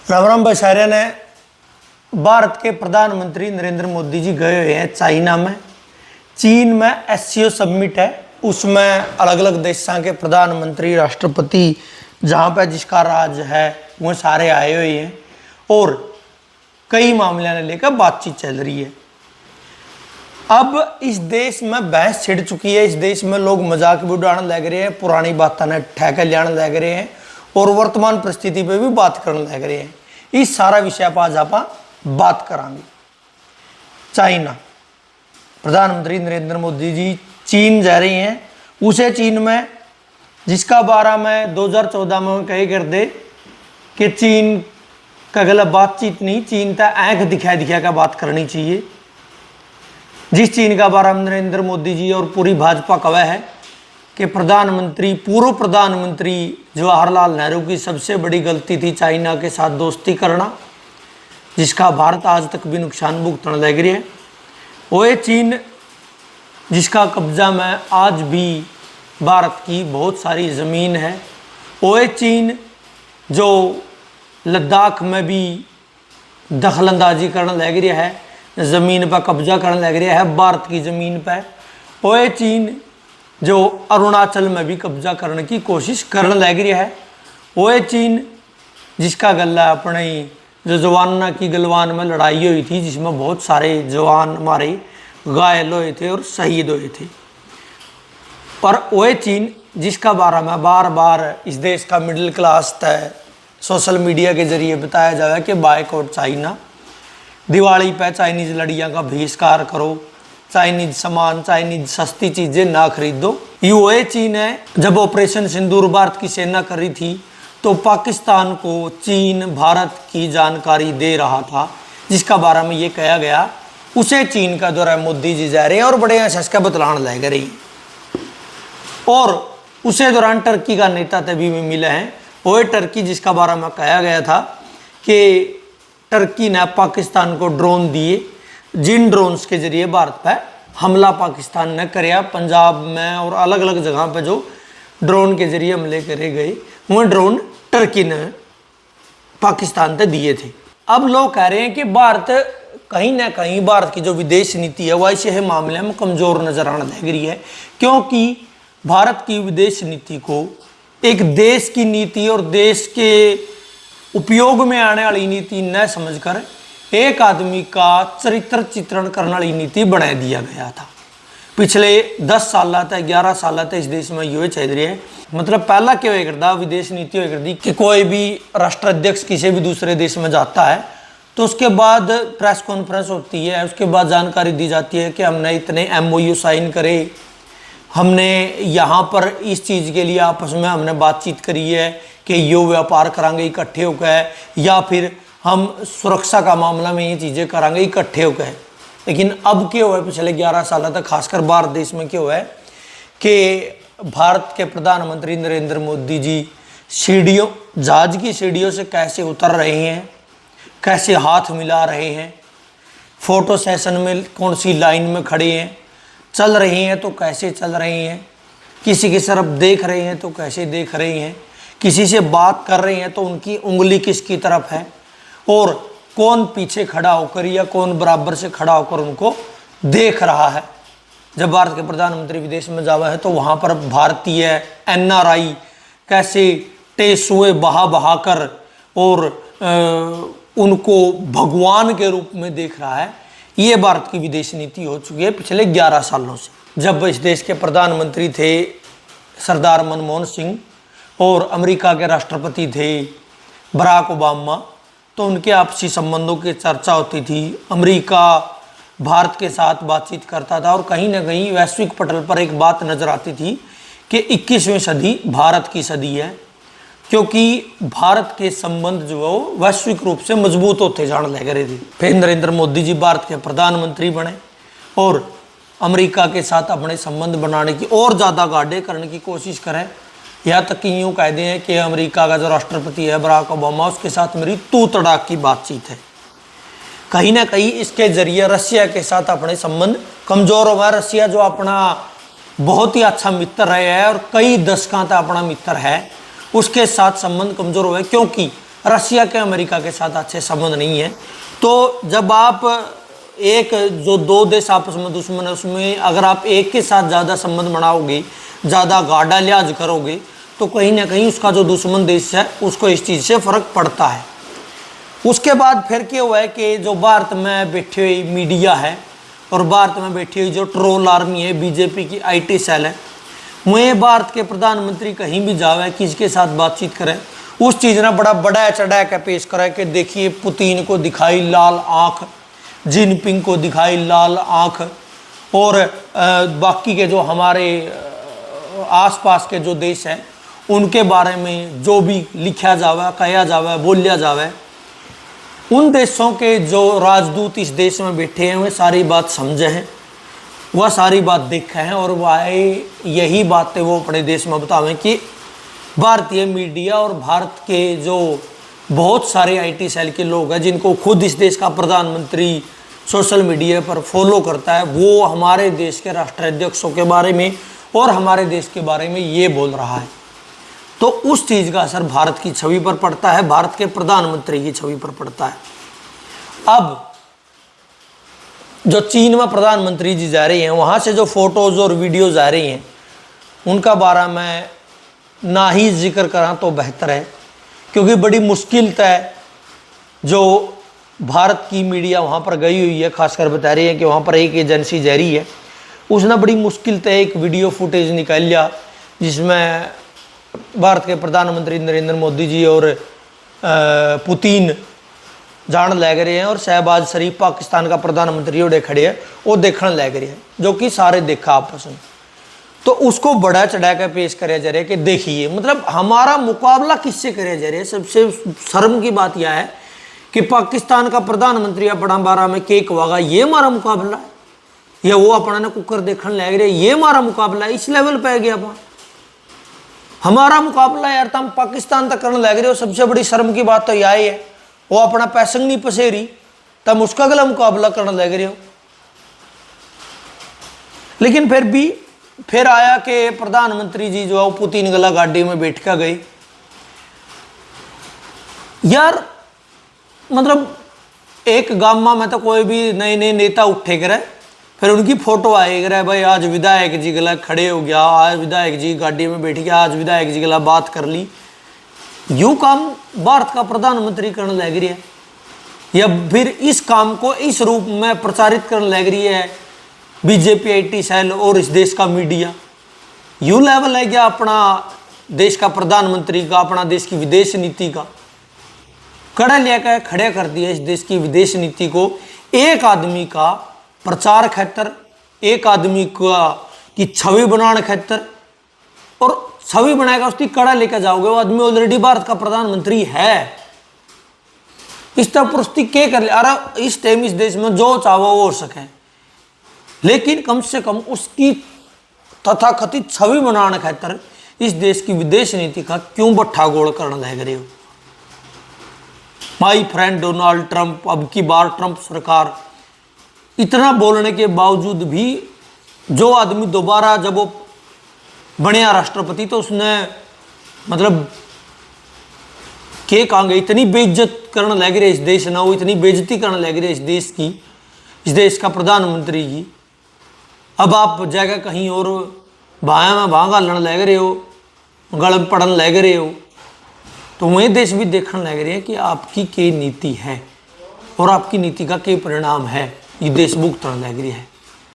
राम राम बशार्या ने भारत के प्रधानमंत्री नरेंद्र मोदी जी गए हुए हैं चाइना में। चीन में एससीओ समिट है, उसमें अलग अलग देशों के प्रधानमंत्री राष्ट्रपति जहाँ पे जिसका राज है वो सारे आए हुए हैं और कई मामलों ने लेकर बातचीत चल रही है। अब इस देश में बहस छिड़ चुकी है, इस देश में लोग मजाक भी उड़ाने लग रहे हैं, पुरानी बातों ने ठेके लेने लग रहे हैं और वर्तमान परिस्थिति पे भी बात करने लग रहे हैं। इस सारा विषय पर आज आप बात करांगे। चाइना प्रधानमंत्री नरेंद्र मोदी जी चीन जा रही हैं, उसे चीन में जिसका बारे में 2014 में कही कर दे कि चीन का गलत बातचीत नहीं, चीन का आंख दिखा का बात करनी चाहिए। जिस चीन का बारे में नरेंद्र मोदी जी और पूरी भाजपा कहा है कि पूर्व प्रधानमंत्री जवाहरलाल नेहरू की सबसे बड़ी गलती थी चाइना के साथ दोस्ती करना, जिसका भारत आज तक भी नुकसान भुगतने लग रही है। वो ये चीन जिसका कब्जा में आज भी भारत की बहुत सारी ज़मीन है, वो ये चीन जो लद्दाख में भी दखलंदाजी करने लग रहा है, ज़मीन पर कब्जा करने लग रहा है भारत की ज़मीन पर। वो ये चीन जो अरुणाचल में भी कब्जा करने की कोशिश करने लग रहा है। वो ये चीन जिसका गला अपने जो जवाना की गलवान में लड़ाई हुई थी, जिसमें बहुत सारे जवान हमारे घायल हुए थे और शहीद हुए थे। पर वो ये चीन जिसका बारे में बार बार इस देश का मिडिल क्लास तय सोशल मीडिया के जरिए बताया जाए कि बायकॉट चाइना, दिवाली पर चाइनीज़ लड़ियाँ का बहिष्कार करो, चाइनीज सामान चाइनीज सस्ती चीज़ें ना खरीदो। ये चीन है। जब ऑपरेशन सिंदूर भारत की सेना कर रही थी तो पाकिस्तान को चीन भारत की जानकारी दे रहा था, जिसका बारे में ये कहा गया। उसे चीन का दौरा मोदी जी जा रहे हैं और बड़े ऐसा का बतलाने लग रही। और उसे दौरान टर्की का नेता तभी में मिले हैं। वो टर्की जिसका बारे में कहा गया था कि टर्की ने पाकिस्तान को ड्रोन दिए, जिन ड्रोन्स के जरिए भारत पर हमला पाकिस्तान ने कराया। पंजाब में और अलग अलग जगह पर जो ड्रोन के जरिए हमले करे गए, वो ड्रोन टर्की ने पाकिस्तान से दिए थे। अब लोग कह रहे हैं कि भारत कहीं ना कहीं भारत की जो विदेश नीति है वह ऐसे मामले में कमज़ोर नजर आने लग रही है, क्योंकि भारत की विदेश नीति को एक देश की नीति और देश के उपयोग में आने वाली नीति न समझकर एक आदमी का चरित्र चित्रण करने वाली नीति बना दिया गया था। पिछले 10 साल तक 11 साल तक इस देश में ये चल रही है। मतलब पहला क्या हुआ करता, विदेश नीति हुआ करती कि कोई भी राष्ट्राध्यक्ष किसी भी दूसरे देश में जाता है तो उसके बाद प्रेस कॉन्फ्रेंस होती है, उसके बाद जानकारी दी जाती है कि हमने इतने MOU साइन करे, हमने यहाँ पर इस चीज़ के लिए आपस में हमने बातचीत करी है कि यो व्यापार करांगे इकट्ठे होकर, या फिर हम सुरक्षा का मामला में ये चीज़ें करांगे इकट्ठे होकर। लेकिन अब क्या हुआ है पिछले 11 साल तक, खासकर भारत देश में क्या हुआ है कि भारत के प्रधानमंत्री नरेंद्र मोदी जी सीढ़ियों जहाज की सीढ़ियों से कैसे उतर रहे हैं, कैसे हाथ मिला रहे हैं, फ़ोटो सेशन में कौन सी लाइन में खड़े हैं, चल रहे हैं तो कैसे चल रहे हैं, किसी की तरफ देख रहे हैं तो कैसे देख रहे हैं, किसी से बात कर रहे हैं तो उनकी उंगली किसकी तरफ है, और कौन पीछे खड़ा होकर या कौन बराबर से खड़ा होकर उनको देख रहा है। जब भारत के प्रधानमंत्री विदेश में जावा है तो वहाँ पर भारतीय NRI कैसे टेसुए बहा कर और उनको भगवान के रूप में देख रहा है। ये भारत की विदेश नीति हो चुकी है पिछले 11 सालों से। जब इस देश के प्रधानमंत्री थे सरदार मनमोहन सिंह और अमेरिका के राष्ट्रपति थे बराक ओबामा, तो उनके आपसी संबंधों की चर्चा होती थी। अमेरिका भारत के साथ बातचीत करता था और कहीं ना कहीं वैश्विक पटल पर एक बात नज़र आती थी कि 21वीं सदी भारत की सदी है, क्योंकि भारत के संबंध जो है वो वैश्विक रूप से मजबूत होते जाने लग रहे थे। फिर नरेंद्र मोदी जी भारत के प्रधानमंत्री बने और अमेरिका के साथ अपने संबंध बनाने की और ज़्यादा गाढ़े करने की कोशिश करें। यहाँ तक कि यूँ कहते हैं कि अमेरिका का जो राष्ट्रपति है बराक ओबामा, उसके साथ मेरी तू तड़ाक की बातचीत है। कहीं ना कहीं इसके जरिए रसिया के साथ अपने संबंध कमज़ोर हो गए। रसिया जो अपना बहुत ही अच्छा मित्र रहे है और कई दशकों तक अपना मित्र है, उसके साथ संबंध कमज़ोर हुए, क्योंकि रशिया के अमेरिका के साथ अच्छे संबंध नहीं है। तो जब आप एक जो दो देश आपस में दुश्मन है उसमें अगर आप एक के साथ ज़्यादा संबंध बनाओगे, ज़्यादा गाढ़ा लिहाज करोगे, तो कहीं ना कहीं उसका जो दुश्मन देश है उसको इस चीज़ से फ़र्क पड़ता है। उसके बाद फिर क्या हुआ है कि जो भारत में बैठी हुई मीडिया है और भारत में बैठी हुई जो ट्रोल आर्मी है, बीजेपी की IT सेल है, वह भारत के प्रधानमंत्री कहीं भी जावे, किसके साथ बातचीत करें, उस चीज़ ने बड़ा बड़ा चढ़ा के पेश करा है कि देखिए पुतिन को दिखाई लाल आँख, जिनपिंग को दिखाई लाल आँख, और बाकी के जो हमारे आसपास के जो देश हैं उनके बारे में जो भी लिखा जावे, कहा जावे, बोलिया जावे, उन देशों के जो राजदूत इस देश में बैठे हैं वे सारी बात समझे हैं, वह सारी बात देखे हैं, और वह यही बातें वो अपने देश में बतावें कि भारतीय मीडिया और भारत के जो बहुत सारे IT सेल के लोग हैं जिनको खुद इस देश का प्रधानमंत्री सोशल मीडिया पर फॉलो करता है, वो हमारे देश के राष्ट्राध्यक्षों के बारे में और हमारे देश के बारे में ये बोल रहा है। तो उस चीज़ का असर भारत की छवि पर पड़ता है, भारत के प्रधानमंत्री की छवि पर पड़ता है। अब जो चीन में प्रधानमंत्री जी जा रहे हैं, वहाँ से जो फोटोज़ और वीडियोज़ आ रही हैं उनका बारे में ना ही जिक्र करा तो बेहतर है, क्योंकि बड़ी मुश्किल तय जो भारत की मीडिया वहाँ पर गई हुई है, खासकर बता रही है कि वहाँ पर एक एजेंसी जा रही है, उसने बड़ी मुश्किल तय एक वीडियो फुटेज निकाल लिया जिसमें भारत के प्रधानमंत्री नरेंद्र मोदी जी और पुतिन जान लग रहे हैं और शहबाज शरीफ पाकिस्तान का प्रधानमंत्री उड़े खड़े हैं, वो देखने लग रहे हैं, जो कि सारे देखा आपस में। तो उसको बड़ा चढ़ा कर पेश कराया जा रहा है कि देखिए, मतलब हमारा मुकाबला किससे कराया जा रहा है। सबसे शर्म की बात यह है कि पाकिस्तान का प्रधानमंत्री अपना बारा में केक वागा, ये हमारा मुकाबला है, या वो अपना ने कुकर देखने लग रहे, ये हमारा मुकाबला है। इस लेवल पे गया वहाँ हमारा मुकाबला यार, तुम पाकिस्तान तक करने लग रहे हो। सबसे बड़ी शर्म की बात तो यह है वो अपना पैसंग नहीं पसेरी, तुम उसका गला मुकाबला करने लग रहे हो। लेकिन फिर भी फिर आया कि प्रधानमंत्री जी जो है पुतिन गला गाड़ी में बैठ कर गए। यार मतलब एक गामा में तो कोई भी नए नए नेता उठे करे, फिर उनकी फोटो आए करे, भाई आज विधायक जी गला खड़े हो गया, आज विधायक जी गाड़ी में बैठ गया, आज विधायक जी गला बात कर ली। यूँ काम भारत का प्रधानमंत्री करने लग रही है, या फिर इस काम को इस रूप में प्रचारित करने लग रही है बीजेपी IT सेल और इस देश का मीडिया। यूँ लेवल है क्या अपना देश का प्रधानमंत्री का, अपना देश की विदेश नीति का कड़ा लेकर खड़े कर दिया। इस देश की विदेश नीति को एक आदमी का प्रचार खातर, एक आदमी का की छवि बनाने खातर, और छवि बनाएगा उसकी कड़ा लेकर जाओगे, वो आदमी ऑलरेडी भारत का प्रधानमंत्री है। इस तरह प्रस्तुति क्या कर ले, अरे इस टाइम इस देश में जो चाहो वो हो सके, लेकिन कम से कम उसकी तथाकथित छवि बनाने खातर इस देश की विदेश नीति का क्यों बट्ठा गोल करने लग रहे हो। माई फ्रेंड डोनाल्ड ट्रंप, अब की बार ट्रंप सरकार, इतना बोलने के बावजूद भी जो आदमी दोबारा जब वो बने राष्ट्रपति तो उसने मतलब के कहेंगे इतनी बेइज्जत करने लग रहे इस देश ना, वो इतनी बेइज्जती करने लग रहे इस देश की, इस देश का प्रधानमंत्री की। अब आप जगह कहीं और भाया में भांग गालने लग रहे हो, गल पड़न लग रहे हो, तो वही देश भी देखने लग रहे हैं कि आपकी क्या नीति है और आपकी नीति का क्या परिणाम है। ये देश भुगतने लग रही है।